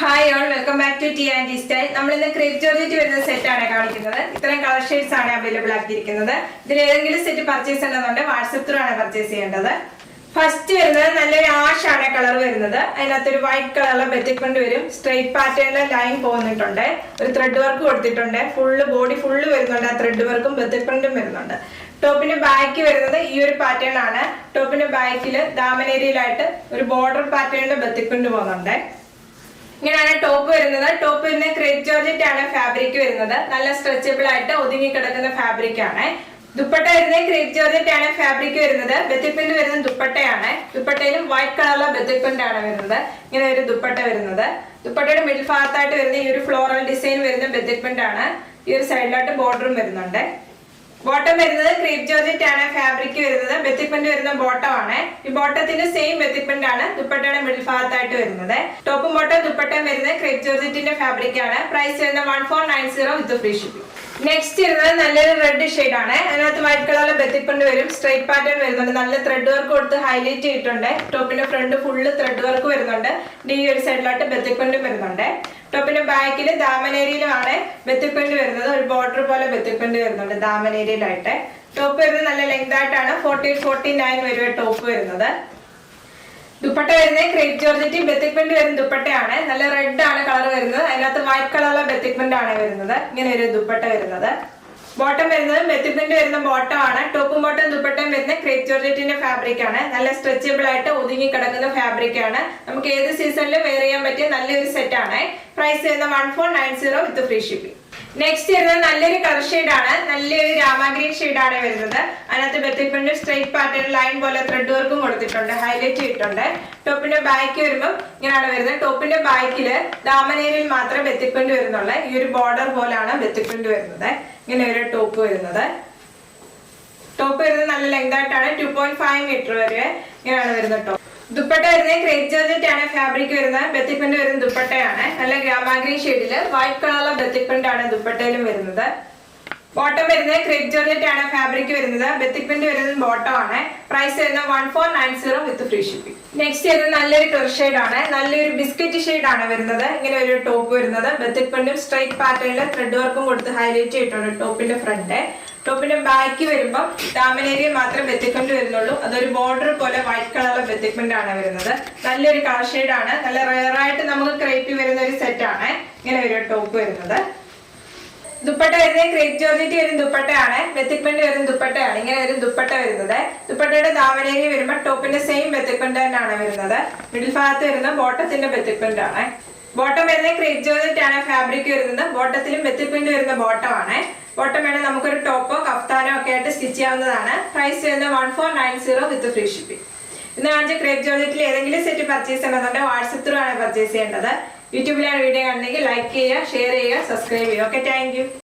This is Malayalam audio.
Hi all, welcome back to T and style. നമ്മൾ ഇന്ന് ക്രേപ്പ് ജോർജറ്റ് വരുന്ന സെറ്റ് ആണ് കാണിക്കുന്നത്. ഇത്രയും കളർ ഷെയ്ഡ്സ് ആണ് അവൈലബിൾ ആക്കിയിരിക്കുന്നത്. ഇതിൽ ഏതെങ്കിലും സെറ്റ് പർച്ചേസ് ചെയ്യണമെന്നുണ്ടെങ്കിൽ വാട്സ്ആപ്പ് ത്രൂ ആണ് പർച്ചേസ് ചെയ്യേണ്ടത്. ഫസ്റ്റ് വരുന്നത് നല്ലൊരു ആഷ് ആണ് കളർ വരുന്നത്. അതിനകത്തൊരു വൈറ്റ് കളറിലെ ബെറ്റിക്കൊണ്ട് വരും. സ്ട്രെയിറ്റ് പാറ്റേണിലെ ലൈൻ പോകുന്നിട്ടുണ്ട്. ഒരു ത്രെഡ് വർക്ക് കൊടുത്തിട്ടുണ്ട്. ഫുള്ള് ബോഡി ഫുള്ള് വരുന്നുണ്ട്. ആ ത്രെഡ് വർക്കും ബെറ്റിക്കൊണ്ടും വരുന്നുണ്ട്. ടോപ്പിന്റെ ബാക്ക് വരുന്നത് ഈ ഒരു പാറ്റേൺ ആണ്. ടോപ്പിന്റെ ബാക്കിൽ ദാമനേരിയിലായിട്ട് ഒരു ബോർഡർ പാറ്റേണിന്റെ ബെറ്റിക്കൊണ്ട് പോകുന്നുണ്ട്. ഇങ്ങനെയാണ് ടോപ്പ് വരുന്നത്. ടോപ്പ് വരുന്നത് ക്രേപ്പ് ജോർജറ്റ് ആണ് ഫാബ്രിക് വരുന്നത്. നല്ല സ്ട്രെച്ചബിൾ ആയിട്ട് ഒതുങ്ങി കിടക്കുന്ന ഫാബ്രിക് ആണ്. ദുപ്പട്ട വരുന്നത് ക്രേപ്പ് ജോർജറ്റ് ആണ് ഫാബ്രിക് വരുന്നത്. ബെത്തിക് വരുന്നത് ദുപ്പട്ടയാണ്. ദുപ്പട്ടയിലും വൈറ്റ് കളറിലെ ബെത്തിക് ആണ് വരുന്നത്. ഇങ്ങനെ ഒരു ദുപ്പട്ട വരുന്നത്. ദുപ്പട്ടയുടെ മിഡിൽ ഭാഗത്തായിട്ട് വരുന്ന ഈ ഒരു ഫ്ലോറൽ ഡിസൈൻ വരുന്ന ബെത്തിക് ആണ്. ഈ ഒരു സൈഡിലായിട്ട് ബോർഡറും വരുന്നുണ്ട്. ബോട്ടം വരുന്നത് ക്രേപ്പ് ജോർജറ്റ് ആണ് ഫാബ്രിക് വരുന്നത്. ബെത്തിക് വരുന്ന ബോട്ടം ആണ്. ഈ ബോട്ടത്തിന്റെ സെയിം ബെത്തിക് ആണ് ദുപ്പട്ടയുടെ മിഡിൽ ഭാഗത്തായിട്ട് വരുന്നത്. ടോപ്പും ബോട്ടം ദുപ്പട്ടയും വരുന്നത് ക്രേപ്പ് ജോർജറ്റിന്റെ ഫാബ്രിക് ആണ്. പ്രൈസ് വരുന്നത് 1490 വിത്ത് ഫ്രീ ഷിപ്പിംഗ്. നെക്സ്റ്റ് വരുന്നത് നല്ലൊരു റെഡ് ഷെയ്ഡ് ആണ്. അതിനകത്ത് വൈറ്റ് കളറിലെ ബെത്തിക് വരും. സ്ട്രെയിറ്റ് പാറ്റേൺ വരുന്നുണ്ട്. നല്ല ത്രെഡ് വർക്ക് കൊടുത്ത് ഹൈലൈറ്റ് ചെയ്തിട്ടുണ്ട്. ടോപ്പിന്റെ ഫ്രണ്ട് ഫുള്ള് ത്രെഡ് വർക്ക് വരുന്നുണ്ട്. ഈ ഒരു സൈഡിലായിട്ട് ബെത്തിക് വരുന്നുണ്ട്. ടോപ്പിന്റെ ബാക്കിൽ ദാമനേരിയിലുമാണ് ബെത്തിക് വരുന്നത്. ഒരു ബോർഡർ പോലെ ബെത്തിക് വരുന്നുണ്ട് ദാമനേരിയിലായിട്ട്. ടോപ്പ് വരുന്നത് നല്ല ലെങ്ത് ആയിട്ടാണ്. 40-49 വരെ ടോപ്പ് വരുന്നത്. ദുപ്പട്ട വരുന്നത് ക്രേപ്പ് ജോർജറ്റ് ബെത്തിക് വരുന്ന ദുപ്പട്ടയാണ്. നല്ല റെഡ് ആണ് കളർ വരുന്നത്. അതിനകത്ത് വൈറ്റ് കളറിലെ ബെത്തിക് ആണ് വരുന്നത്. ഇങ്ങനെ ഒരു ദുപ്പട്ട വരുന്നത്. ബോട്ടം വരുന്നത് ബെത്തിക് വരുന്ന ബോട്ടം ആണ്. ടോപ്പും ബോട്ടം ദുപ്പട്ടയും വരുന്ന ക്രേപ്പ് ജോർജറ്റിന്റെ ഫാബ്രിക് ആണ്. നല്ല സ്ട്രെച്ചബിൾ ആയിട്ട് ഒതുങ്ങി കിടക്കുന്ന ഫാബ്രിക് ആണ്. നമുക്ക് ഏത് സീസണിലും വെയർ ചെയ്യാൻ പറ്റിയ നല്ലൊരു സെറ്റ് ആണ്. പ്രൈസ് വരുന്ന 1490 വിത്ത് ഫ്രീ ഷിപ്പിംഗ്. നെക്സ്റ്റ് വരുന്നത് നല്ലൊരു കളർ ഷെയ്ഡ് ആണ്. നല്ലൊരു രാമഗ്രീൻ ഷെയ്ഡ് ആണ് വരുന്നത്. അതിനകത്ത് ബെത്തിക് സ്ട്രെയിറ്റ് പാറ്റേൺ ലൈൻ പോലെ ത്രെഡ് വർക്കും കൊടുത്തിട്ടുണ്ട്. ഹൈലൈറ്റ് ചെയ്തിട്ടുണ്ട്. ടോപ്പിന്റെ ബാക്ക് വരുമ്പോൾ ഇങ്ങനെയാണ് വരുന്നത്. ടോപ്പിന്റെ ബാക്കില് ദാമനേരിയിൽ മാത്രമേ ബെത്തിക് വരുന്നുള്ളൂ. ഈ ഒരു ബോർഡർ പോലാണ് ബെത്തിക് വരുന്നത്. ഇങ്ങനെ ഒരു ടോപ്പ് വരുന്നത്. ടോപ്പ് വരുന്നത് നല്ല ലെങ്ത് ആയിട്ടാണ്. 2.5 മീറ്റർ വരെ ഇങ്ങനെയാണ് വരുന്നത് ടോപ്പ്. ദുപ്പട്ട വരുന്നത് ക്രേപ്പ് ജോർജറ്റ് ആണ് ഫാബ്രിക് വരുന്നത്. ബെത്തിക് വരുന്ന ദുപ്പട്ടയാണ്. നല്ല ഗ്രാമാഗ്രീൻ ഷെയ്ഡില് വൈറ്റ് കളറിലെ ബെത്തിക് ആണ് ദുപ്പട്ടയിലും വരുന്നത്. ബോട്ടം വരുന്നത് ക്രേപ്പ് ജോർജറ്റ് ആണ് ഫാബ്രിക് വരുന്നത്. ബെത്തിക് വരുന്നത് ബോട്ടം ആണ്. പ്രൈസ് വരുന്നത് 1490 വിത്ത് ഫ്രീ ഷിപ്പിംഗ്. നെക്സ്റ്റ് വരുന്നത് നല്ലൊരു കളർ ഷെയ്ഡ് ആണ്. നല്ലൊരു ബിസ്ക്കറ്റ് ഷെയ്ഡ് ആണ് വരുന്നത്. ഇങ്ങനെ ഒരു ടോപ്പ് വരുന്നത്. ബെത്തിക് സ്ട്രെയിറ്റ് പാറ്റേണിൽ ത്രെഡ് വർക്കും കൊടുത്ത് ഹൈലൈറ്റ് ചെയ്തിട്ടുണ്ട് ടോപ്പിന്റെ ഫ്രണ്ട്. ടോപ്പിന്റെ ബാക്ക് വരുമ്പോൾ ദാമനേരിയ മാത്രമേ ബെത്തിക് വരുന്നുള്ളൂ. അതൊരു ബോർഡർ പോലെ വൈറ്റ് കളറിലെ ബെത്തിക് ആണ് വരുന്നത്. നല്ലൊരു കളർ ഷെയ്ഡ് ആണ്. നല്ല റെയർ ആയിട്ട് നമുക്ക് ക്രേപ്പ് വരുന്ന ഒരു സെറ്റ് ആണ്. ഇങ്ങനെ ഒരു ടോപ്പ് വരുന്നത്. ദുപ്പട്ട വരുന്നത് ക്രേപ്പ് ജോർജറ്റ് വരുന്ന ദുപ്പട്ടയാണ്. ബെത്തിക് വരുന്ന ദുപ്പട്ടയാണ്. ഇങ്ങനെ ഒരു ദുപ്പട്ട വരുന്നത്. ദുപ്പട്ടയുടെ ദാമനേരിയ വരുമ്പോൾ ടോപ്പിന്റെ സെയിം ബെത്തിക് തന്നെയാണ് വരുന്നത്. മിഡിൽ ഭാഗത്ത് വരുന്ന ബോട്ടത്തിന്റെ ബെത്തിക് ആണ്. ബോട്ടം വരുന്നത് ക്രേപ്പ് ജോർജറ്റ് ആണ് ഫാബ്രിക് വരുന്നത്. ബോട്ടത്തിലും ബെത്തിക് വരുന്ന ബോട്ടം ആണ്. ബോട്ടം വേണം നമുക്കൊരു ടോപ്പോ കഫ്താനോ ഒക്കെ ആയിട്ട് സ്റ്റിച്ച് ചെയ്യാവുന്നതാണ്. പ്രൈസ് വരുന്നത് 1490 വിത്ത് ഫ്രീ ഷിപ്പിംഗ്. ഇന്ന് കാണിച്ച ക്രേപ്പ് ജോർജറ്റിൽ ഏതെങ്കിലും സെറ്റ് പർച്ചേസ് ചെയ്യണമെന്നുണ്ടെങ്കിൽ വാട്സ്ആപ്പ് ത്രൂ ആണ് പർച്ചേസ് ചെയ്യേണ്ടത്. യൂട്യൂബിലാണ് വീഡിയോ കാണുന്നെങ്കിൽ ലൈക്ക് ചെയ്യുക, ഷെയർ ചെയ്യുക, സബ്സ്ക്രൈബ് ചെയ്യുക. Okay, thank you.